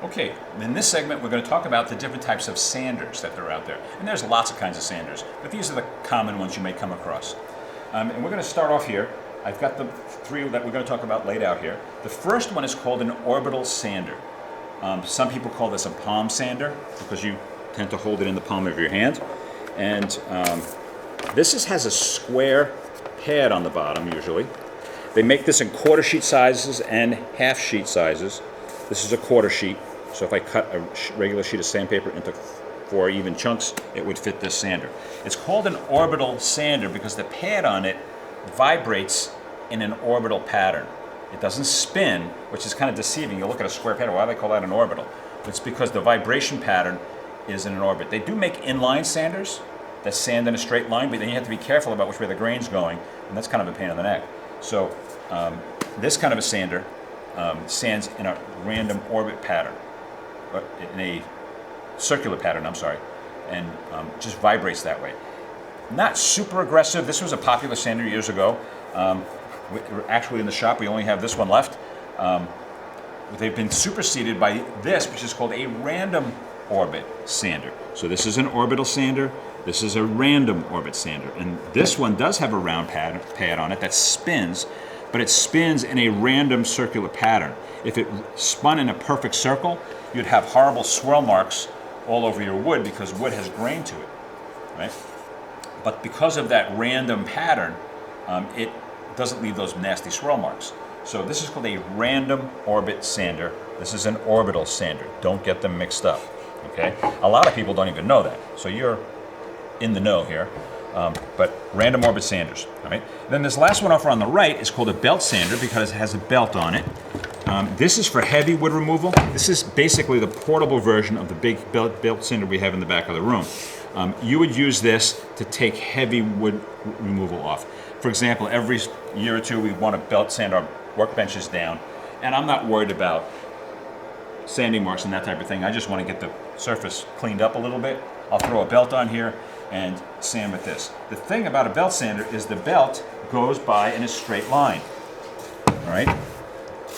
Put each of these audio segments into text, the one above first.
Okay, in this segment we're going to talk about the different types of sanders that are out there. And there's lots of kinds of sanders, but these are the common ones you may come across. And we're going to start off here. I've got the three that we're going to talk about laid out here. The first one is called an orbital sander. Some people call this a palm sander because you tend to hold it in the palm of your hand. And this has a square pad on the bottom usually. They make this in quarter sheet sizes and half sheet sizes. This is a quarter sheet, so if I cut a regular sheet of sandpaper into 4 even chunks, it would fit this sander. It's called an orbital sander because the pad on it vibrates in an orbital pattern. It doesn't spin, which is kind of deceiving. You look at a square pattern, why do they call that an orbital? It's because the vibration pattern is in an orbit. They do make inline sanders that sand in a straight line, but then you have to be careful about which way the grain's going, and that's kind of a pain in the neck. So this kind of a sander sands in a random orbit pattern, in a circular pattern, I'm sorry, and just vibrates that way. Not super aggressive. This was a popular sander years ago. Actually in the shop, we only have this one left. They've been superseded by this, which is called a random orbit sander. So this is an orbital sander. This is a random orbit sander. And this one does have a round pad on it that spins, but it spins in a random circular pattern. If it spun in a perfect circle, you'd have horrible swirl marks all over your wood because wood has grain to it, right? But because of that random pattern, it doesn't leave those nasty swirl marks. So this is called a random orbit sander. This is an orbital sander. Don't get them mixed up, okay? A lot of people don't even know that, so you're in the know here. But random orbit sanders, all right? Then this last one over on the right is called a belt sander because it has a belt on it. This is for heavy wood removal. This is basically the portable version of the big belt sander we have in the back of the room. You would use this to take heavy wood removal off. For example, every year or two we want to belt sand our workbenches down, and I'm not worried about sanding marks and that type of thing. I just want to get the surface cleaned up a little bit. I'll throw a belt on here and sand with this. The thing about a belt sander is the belt goes by in a straight line, all right?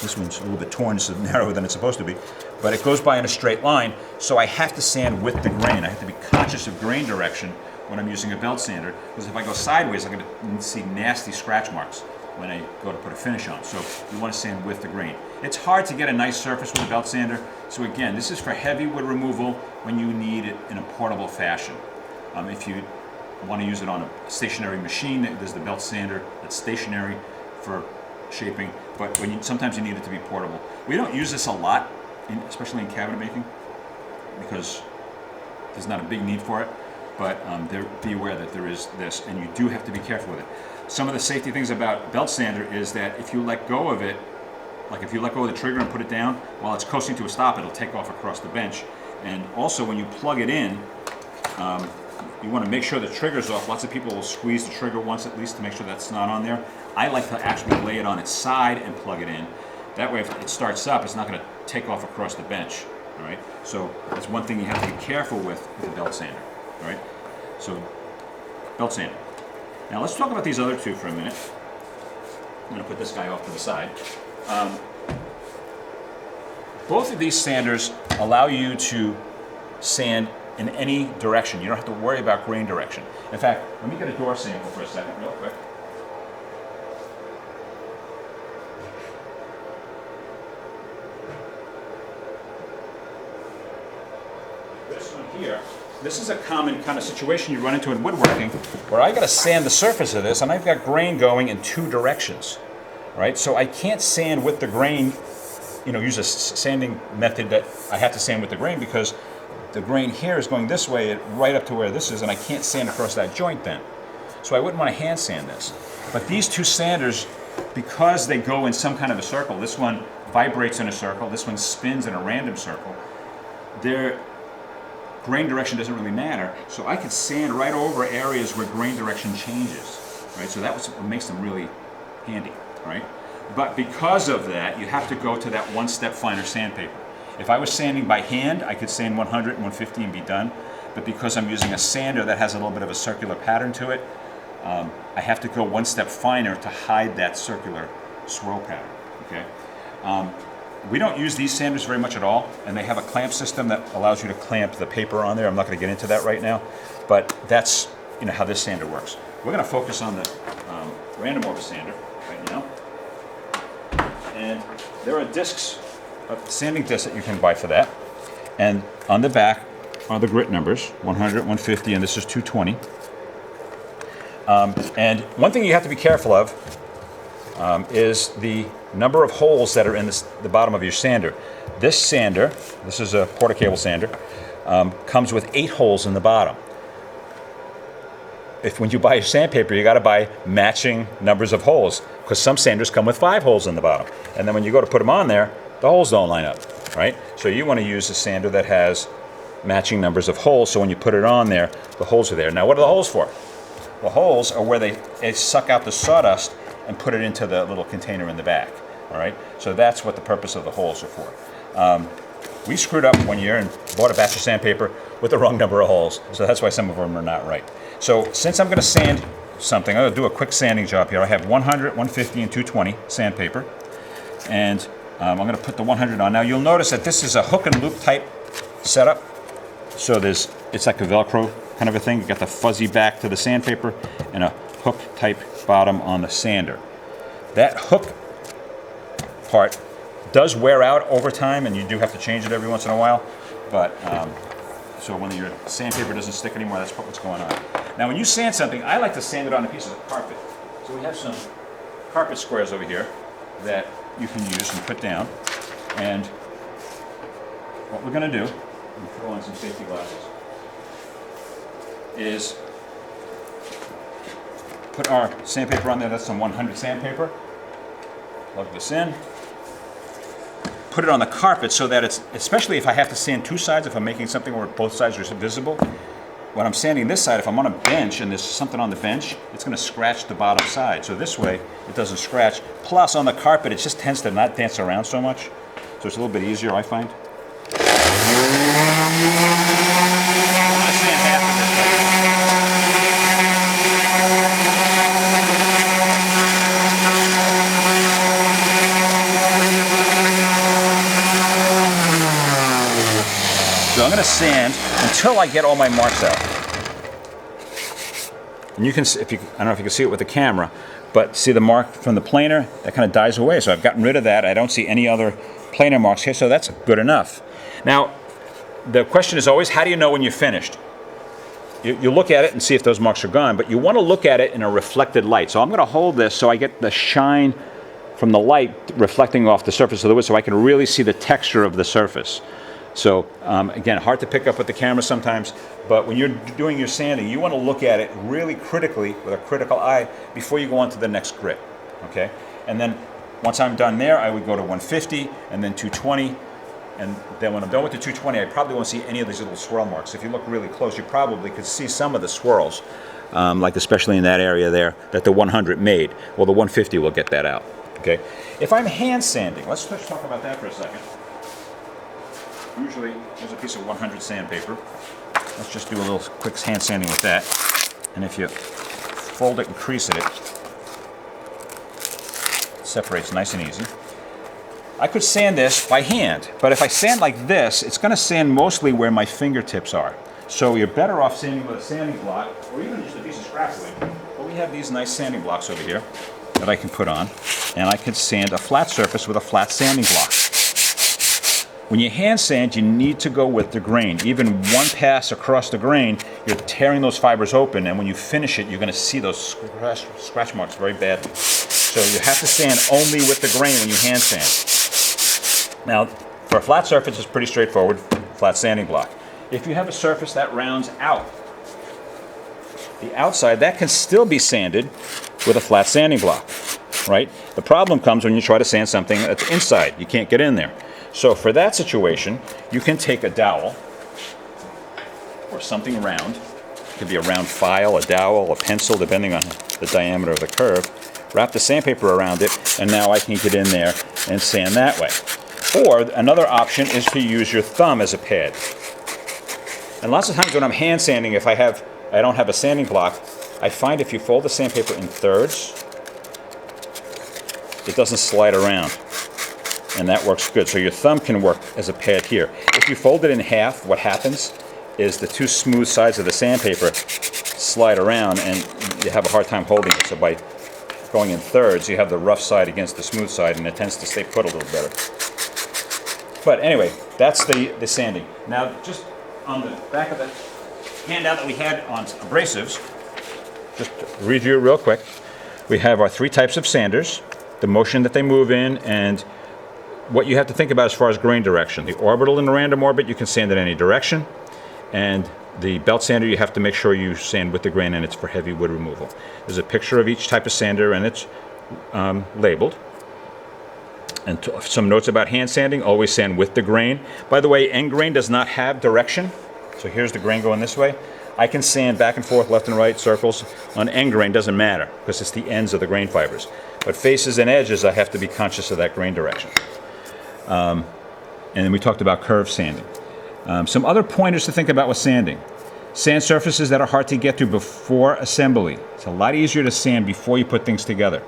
This one's a little bit torn, it's narrower than it's supposed to be, but it goes by in a straight line, so I have to sand with the grain. I have to be conscious of grain direction when I'm using a belt sander, because if I go sideways, I'm going to see nasty scratch marks when I go to put a finish on. So you want to sand with the grain. It's hard to get a nice surface with a belt sander, so again, this is for heavy wood removal when you need it in a portable fashion. If you want to use it on a stationary machine, there's the belt sander that's stationary for shaping, but sometimes you need it to be portable. We don't use this a lot, especially in cabinet making, because there's not a big need for it, but be aware that there is this, and you do have to be careful with it. Some of the safety things about belt sander is that if you let go of it, like if you let go of the trigger and put it down, while it's coasting to a stop, it'll take off across the bench. And also when you plug it in, you want to make sure the trigger's off. Lots of people will squeeze the trigger once at least to make sure that's not on there. I like to actually lay it on its side and plug it in. That way if it starts up, it's not going to take off across the bench, all right? So that's one thing you have to be careful with a belt sander, all right? So belt sander. Now let's talk about these other two for a minute. I'm going to put this guy off to the side. Both of these sanders allow you to sand in any direction. You don't have to worry about grain direction. In fact, let me get a door sample for a second real quick. This one here, this is a common kind of situation you run into in woodworking where I got to sand the surface of this and I've got grain going in 2 directions, right? So I can't sand with the grain, use a sanding method that I have to sand with the grain because the grain here is going this way right up to where this is, and I can't sand across that joint then. So I wouldn't want to hand sand this. But these two sanders, because they go in some kind of a circle, this one vibrates in a circle, this one spins in a random circle, their grain direction doesn't really matter, so I could sand right over areas where grain direction changes, right? So that's what makes them really handy, right? But because of that, you have to go to that 1 step finer sandpaper. If I was sanding by hand, I could sand 100 and 150 and be done. But because I'm using a sander that has a little bit of a circular pattern to it, I have to go 1 step finer to hide that circular swirl pattern, okay? We don't use these sanders very much at all, and they have a clamp system that allows you to clamp the paper on there. I'm not going to get into that right now, but that's how this sander works. We're going to focus on the Random Orbit sander right now. And there are discs, sanding discs that you can buy for that. And on the back are the grit numbers, 100, 150, and this is 220. And one thing you have to be careful of is the number of holes that are in the bottom of your sander. This sander, this is a Porter-Cable sander, comes with 8 holes in the bottom. When you buy your sandpaper, you got to buy matching numbers of holes, because some sanders come with 5 holes in the bottom. And then when you go to put them on there, the holes don't line up, right? So you want to use a sander that has matching numbers of holes, so when you put it on there, the holes are there. Now, what are the holes for? The holes are where they suck out the sawdust and put it into the little container in the back, all right? So that's what the purpose of the holes are for. We screwed up one year and bought a batch of sandpaper with the wrong number of holes, so that's why some of them are not right. So since I'm going to sand something, I'm going to do a quick sanding job here. I have 100, 150, and 220 sandpaper, and I'm going to put the 100 on. Now you'll notice that this is a hook and loop type setup, so it's like a Velcro kind of a thing. You got the fuzzy back to the sandpaper and a hook type bottom on the sander. That hook part does wear out over time, and you do have to change it every once in a while, but so when your sandpaper doesn't stick anymore, that's what's going on. Now when you sand something, I like to sand it on a piece of carpet. So we have some carpet squares over here that you can use and put down, and what we're going to do, and throw on some safety glasses, is put our sandpaper on there. That's some 100 sandpaper. Plug this in. Put it on the carpet so that it's, especially if I have to sand 2 sides, if I'm making something where both sides are visible, when I'm sanding this side, if I'm on a bench and there's something on the bench, it's going to scratch the bottom side. So this way, it doesn't scratch. Plus, on the carpet, it just tends to not dance around so much. So it's a little bit easier, I find. I'm going to sand half of this way. So I'm going to sand until I get all my marks out. And you can, I don't know if you can see it with the camera, but see the mark from the planer? That kind of dies away. So I've gotten rid of that. I don't see any other planer marks here, so that's good enough. Now, the question is always, how do you know when you're finished? You look at it and see if those marks are gone, but you want to look at it in a reflected light. So I'm going to hold this so I get the shine from the light reflecting off the surface of the wood so I can really see the texture of the surface. So again, hard to pick up with the camera sometimes, but when you're doing your sanding, you want to look at it really critically with a critical eye before you go on to the next grit, okay? And then once I'm done there, I would go to 150 and then 220, and then when I'm done with the 220, I probably won't see any of these little swirl marks. If you look really close, you probably could see some of the swirls, like especially in that area there that the 100 made. Well, the 150 will get that out, okay? If I'm hand sanding, let's just talk about that for a second. Usually, there's a piece of 100 sandpaper. Let's just do a little quick hand sanding with that. And if you fold it and crease it, it separates nice and easy. I could sand this by hand, but if I sand like this, it's going to sand mostly where my fingertips are. So you're better off sanding with a sanding block, or even just a piece of scrap wood. But we have these nice sanding blocks over here that I can put on, and I can sand a flat surface with a flat sanding block. When you hand sand, you need to go with the grain. Even one pass across the grain, you're tearing those fibers open, and when you finish it, you're going to see those scratch marks very badly. So you have to sand only with the grain when you hand sand. Now, for a flat surface, it's pretty straightforward, flat sanding block. If you have a surface that rounds out, the outside, that can still be sanded with a flat sanding block, right? The problem comes when you try to sand something that's inside. You can't get in there. So for that situation, you can take a dowel or something round. It could be a round file, a dowel, a pencil, depending on the diameter of the curve. Wrap the sandpaper around it, and now I can get in there and sand that way. Or another option is to use your thumb as a pad. And lots of times when I'm hand sanding, if I don't have a sanding block, I find if you fold the sandpaper in thirds, it doesn't slide around. and that works good. So your thumb can work as a pad here. If you fold it in half, what happens is the two smooth sides of the sandpaper slide around and you have a hard time holding it. So by going in thirds, you have the rough side against the smooth side, and it tends to stay put a little better. But anyway, that's the sanding. Now, just on the back of the handout that we had on abrasives, just to review real quick, we have our 3 types of sanders, the motion that they move in, and what you have to think about as far as grain direction. The orbital and the random orbit, you can sand in any direction, and the belt sander, you have to make sure you sand with the grain, and it's for heavy wood removal. There's a picture of each type of sander, and it's labeled. And some notes about hand sanding: always sand with the grain. By the way, end grain does not have direction. So here's the grain going this way. I can sand back and forth, left and right, circles. On end grain, doesn't matter, because it's the ends of the grain fibers. But faces and edges, I have to be conscious of that grain direction. And then we talked about curve sanding. Some other pointers to think about with sanding. Sand surfaces that are hard to get to before assembly. It's a lot easier to sand before you put things together.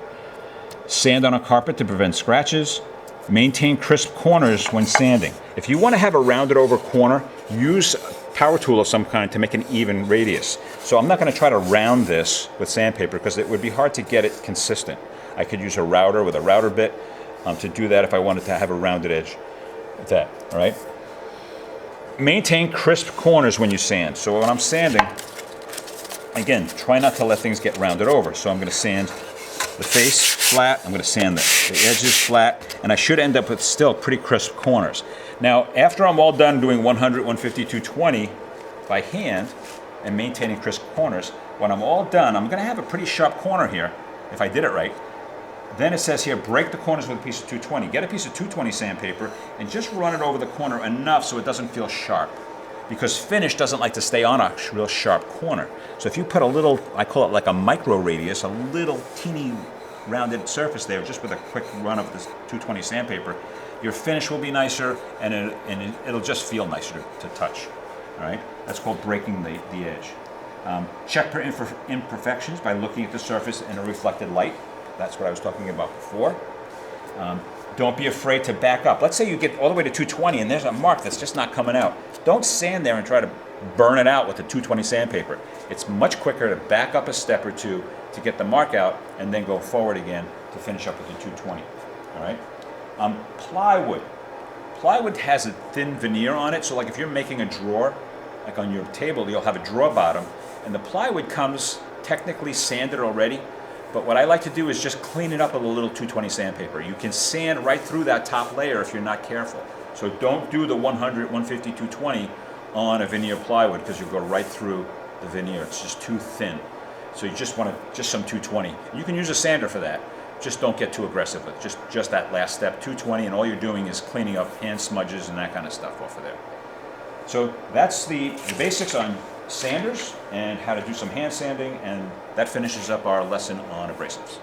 Sand on a carpet to prevent scratches. Maintain crisp corners when sanding. If you want to have a rounded over corner, use a power tool of some kind to make an even radius. So I'm not going to try to round this with sandpaper because it would be hard to get it consistent. I could use a router with a router bit to do that if I wanted to have a rounded edge. Like that, all right? Maintain crisp corners when you sand. So when I'm sanding, again, try not to let things get rounded over. So I'm going to sand the face flat, I'm going to sand the edges flat, and I should end up with still pretty crisp corners. Now, after I'm all done doing 100, 150, 220 by hand and maintaining crisp corners, when I'm all done, I'm going to have a pretty sharp corner here, if I did it right. Then it says here, break the corners with a piece of 220. Get a piece of 220 sandpaper and just run it over the corner enough so it doesn't feel sharp. Because finish doesn't like to stay on a real sharp corner. So if you put a little, I call it like a micro radius, a little teeny rounded surface there, just with a quick run of this 220 sandpaper, your finish will be nicer, and it'll just feel nicer to touch. All right, that's called breaking the edge. Check for imperfections by looking at the surface in a reflected light. That's what I was talking about before. Don't be afraid to back up. Let's say you get all the way to 220 and there's a mark that's just not coming out. Don't stand there and try to burn it out with the 220 sandpaper. It's much quicker to back up a step or two to get the mark out and then go forward again to finish up with the 220. All right. Plywood. Plywood has a thin veneer on it, so like if you're making a drawer, like on your table, you'll have a drawer bottom, and the plywood comes technically sanded already. But what I like to do is just clean it up with a little 220 sandpaper. You can sand right through that top layer if you're not careful. So don't do the 100, 150, 220 on a veneer plywood because you'll go right through the veneer. It's just too thin. So you just want just some 220. You can use a sander for that. Just don't get too aggressive with it. Just that last step, 220, and all you're doing is cleaning up hand smudges and that kind of stuff off of there. So that's the basics on sanders and how to do some hand sanding, and that finishes up our lesson on abrasives.